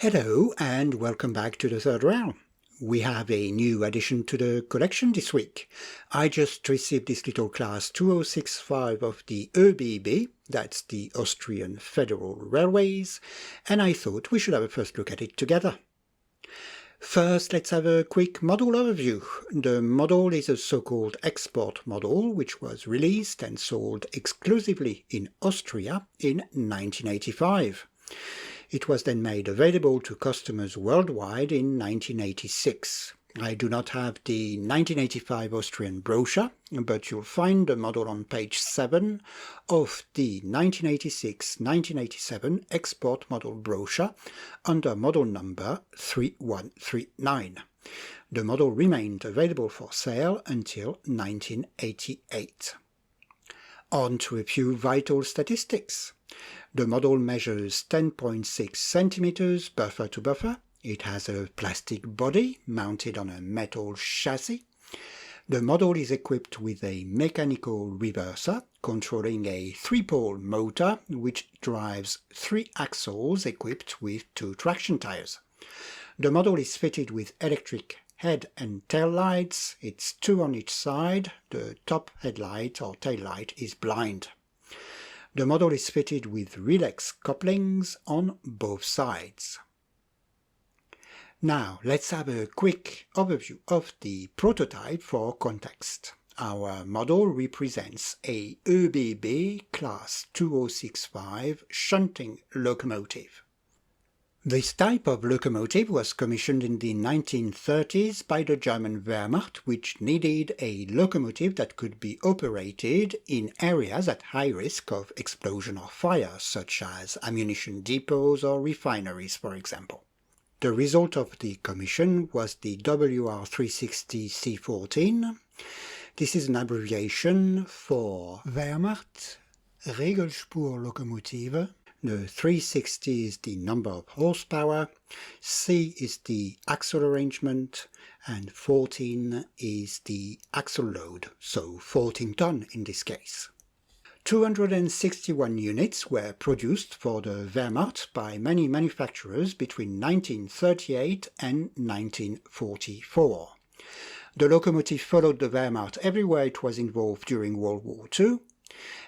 Hello and welcome back to the third round. We have a new addition to the collection this week. I just received this little class 2065 of the ÖBB, that's the Austrian Federal Railways, and I thought we should have a first look at it together. First, let's have a quick model overview. The model is a so-called export model, which was released and sold exclusively in Austria in 1985. It was then made available to customers worldwide in 1986. I do not have the 1985 Austrian brochure, but you'll find the model on page 7 of the 1986-1987 export model brochure under model number 3139. The model remained available for sale until 1988. On to a few vital statistics. The model measures 10.6 centimeters buffer to buffer. It has a plastic body mounted on a metal chassis. The model is equipped with a mechanical reverser controlling a 3-pole motor which drives 3 axles equipped with 2 traction tires. The model is fitted with electric head and tail lights. It's 2 on each side. The top headlight or tail light is blind. The model is fitted with relax couplings on both sides. Now let's have a quick overview of the prototype for context. Our model represents a ÖBB Class 2065 shunting locomotive. This type of locomotive was commissioned in the 1930s by the German Wehrmacht, which needed a locomotive that could be operated in areas at high risk of explosion or fire, such as ammunition depots or refineries, for example. The result of the commission was the WR360 C14. This is an abbreviation for Wehrmacht Regelspurlokomotive. The 360 is the number of horsepower, C is the axle arrangement, and 14 is the axle load, so 14 ton in this case. 261 units were produced for the Wehrmacht by many manufacturers between 1938 and 1944. The locomotive followed the Wehrmacht everywhere it was involved during World War II,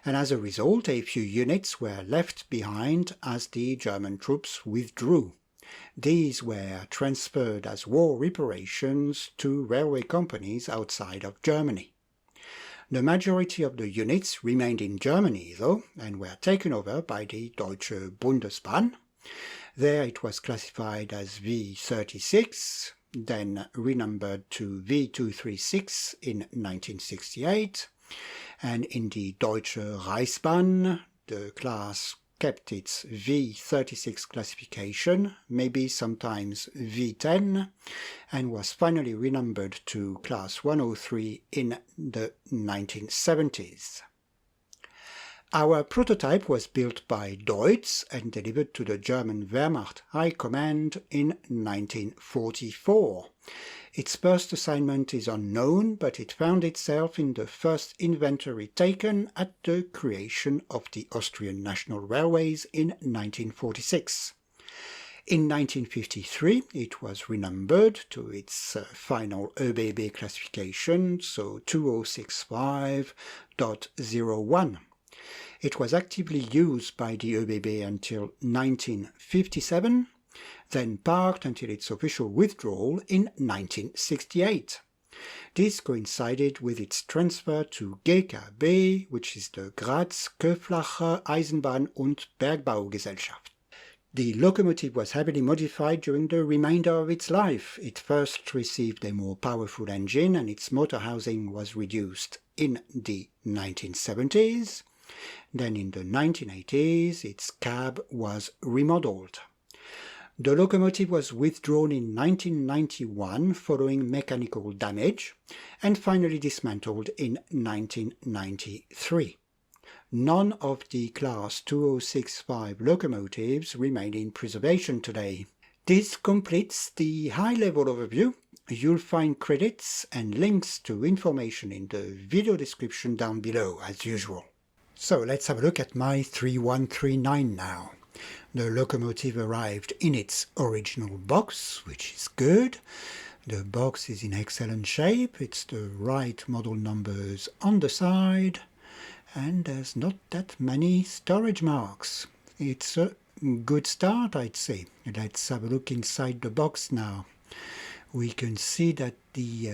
and as a result a few units were left behind as the German troops withdrew. These were transferred as war reparations to railway companies outside of Germany. The majority of the units remained in Germany, though, and were taken over by the Deutsche Bundesbahn. There it was classified as V36, then renumbered to V236 in 1968, and in the Deutsche Reichsbahn, the class kept its V36 classification, maybe sometimes V10, and was finally renumbered to class 103 in the 1970s. Our prototype was built by Deutz and delivered to the German Wehrmacht High Command in 1944. Its first assignment is unknown, but it found itself in the first inventory taken at the creation of the Austrian National Railways in 1946. In 1953 it was renumbered to its final ÖBB classification, so 2065.01. It was actively used by the ÖBB until 1957, then parked until its official withdrawal in 1968. This coincided with its transfer to GKB, which is the Graz Köflacher Eisenbahn- und Bergbaugesellschaft. The locomotive was heavily modified during the remainder of its life. It first received a more powerful engine and its motor housing was reduced in the 1970s. Then in the 1980s its cab was remodeled. The locomotive was withdrawn in 1991 following mechanical damage and finally dismantled in 1993. None of the Class 2065 locomotives remain in preservation today. This completes the high-level overview. You'll find credits and links to information in the video description down below, as usual. So let's have a look at my 3139 now. The locomotive arrived in its original box, which is good. The box is in excellent shape. It's the right model numbers on the side, and there's not that many storage marks. It's a good start, I'd say. Let's have a look inside the box now. We can see that the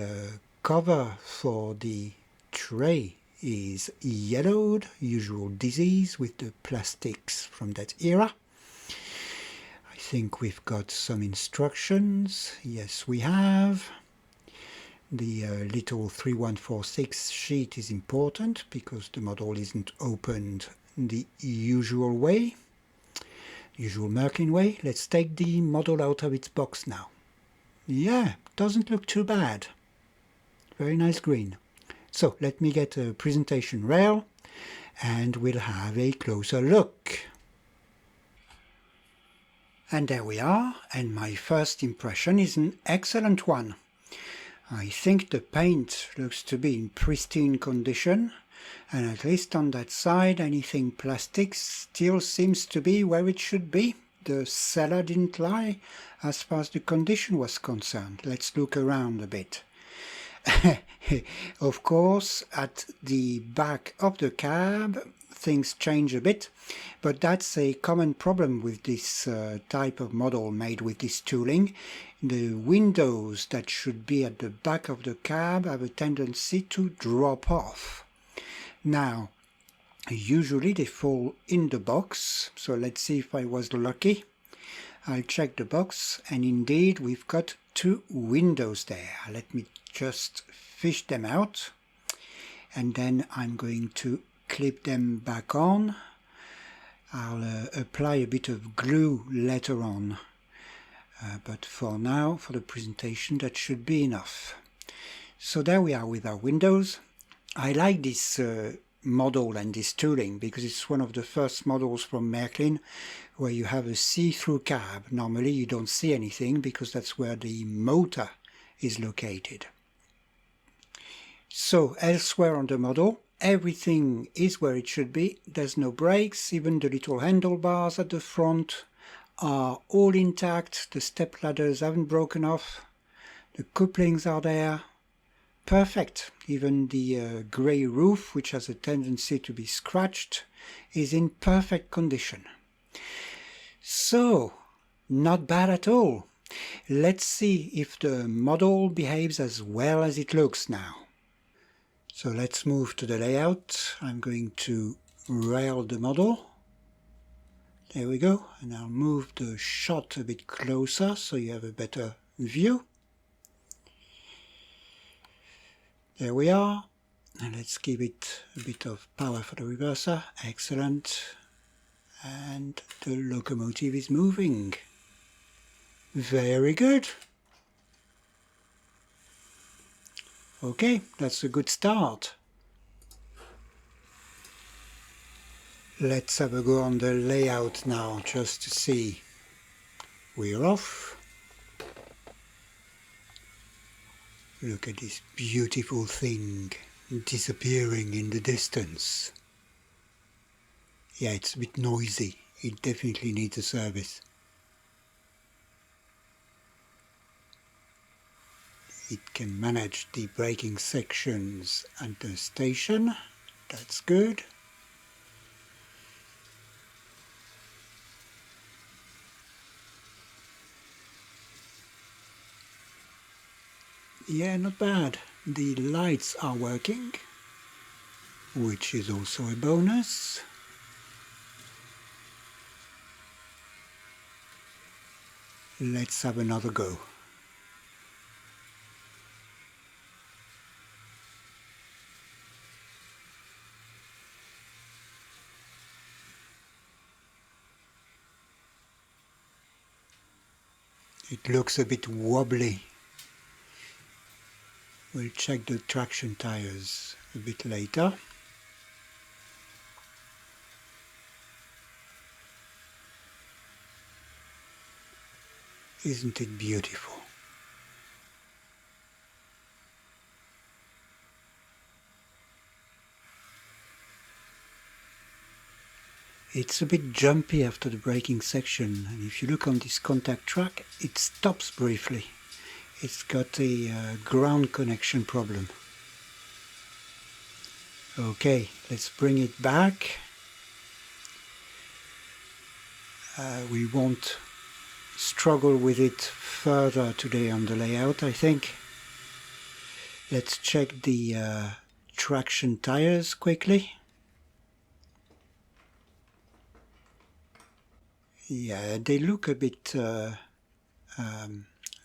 cover for the tray is yellowed, usual disease with the plastics from that era. I think we've got some instructions. Yes, we have. The little 3146 sheet is important because the model isn't opened the usual way, usual Märklin way. Let's take the model out of its box now. Yeah, doesn't look too bad. Very nice green. So let me get a presentation rail and we'll have a closer look. And there we are, and my first impression is an excellent one. I think the paint looks to be in pristine condition, and at least on that side anything plastic still seems to be where it should be. The seller didn't lie as far as the condition was concerned. Let's look around a bit. Of course, at the back of the cab things change a bit, but that's a common problem with this type of model made with this tooling. The windows that should be at the back of the cab have a tendency to drop off. Now, usually they fall in the box, so let's see if I was lucky. I'll check the box, and indeed we've got two windows there. Let me just fish them out, and then I'm going to clip them back on. I'll apply a bit of glue later on, but for now, for the presentation, that should be enough. So there we are with our windows. I like this model and this tooling because it's one of the first models from Märklin where you have a see-through cab. Normally you don't see anything because that's where the motor is located. So elsewhere on the model, everything is where it should be. There's no brakes. Even the little handlebars at the front are all intact. The step ladders haven't broken off. The couplings are there. Perfect. Even the grey roof, which has a tendency to be scratched, is in perfect condition. So, not bad at all. Let's see if the model behaves as well as it looks now. So let's move to the layout. I'm going to rail the model. There we go. And I'll move the shot a bit closer so you have a better view. There we are. And let's give it a bit of power for the reverser. Excellent. And the locomotive is moving. Very good. Okay, that's a good start. Let's have a go on the layout now, just to see. We're off. Look at this beautiful thing disappearing in the distance. Yeah, it's a bit noisy. It definitely needs a service. It can manage the braking sections at the station. That's good. Yeah, not bad. The lights are working, which is also a bonus. Let's have another go. It looks a bit wobbly. We'll check the traction tires a bit later. Isn't it beautiful? It's a bit jumpy after the braking section, and if you look on this contact track, it stops briefly. It's got a ground connection problem. Okay, let's bring it back. We won't struggle with it further today on the layout, I think. Let's check the traction tires quickly. Yeah, they look a bit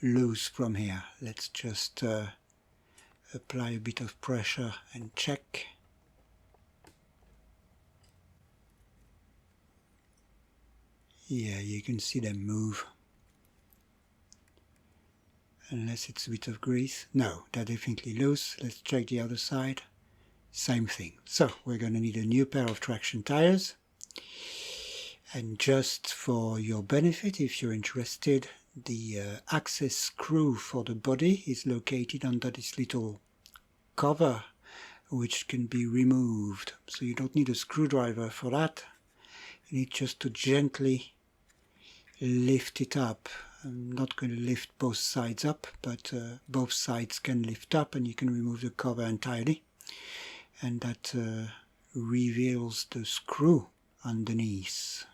loose from here. Let's just apply a bit of pressure and check. Yeah, you can see them move. Unless it's a bit of grease. No, they're definitely loose. Let's check the other side. Same thing. So we're going to need a new pair of traction tires. And just for your benefit, if you're interested, the access screw for the body is located under this little cover, which can be removed. So you don't need a screwdriver for that. You need just to gently lift it up. I'm not going to lift both sides up, but both sides can lift up and you can remove the cover entirely. And that reveals the screw underneath.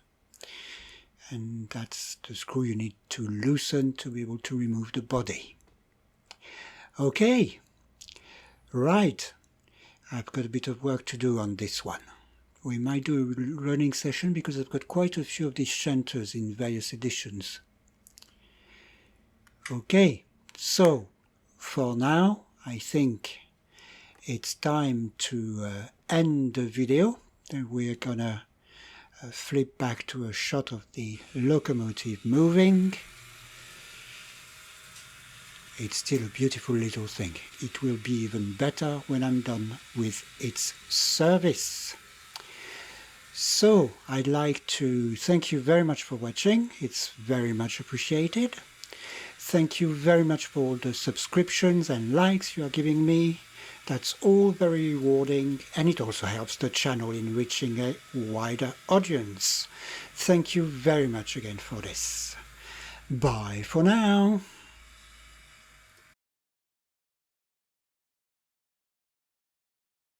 And that's the screw you need to loosen to be able to remove the body. Okay, right. I've got a bit of work to do on this one. We might do a running session because I've got quite a few of these shunters in various editions. Okay, so for now I think it's time to end the video. And we're gonna flip back to a shot of the locomotive moving. It's still a beautiful little thing. It will be even better when I'm done with its service. So I'd like to thank you very much for watching. It's very much appreciated. Thank you very much for all the subscriptions and likes you are giving me. That's all very rewarding, and it also helps the channel in reaching a wider audience. Thank you very much again for this. Bye for now.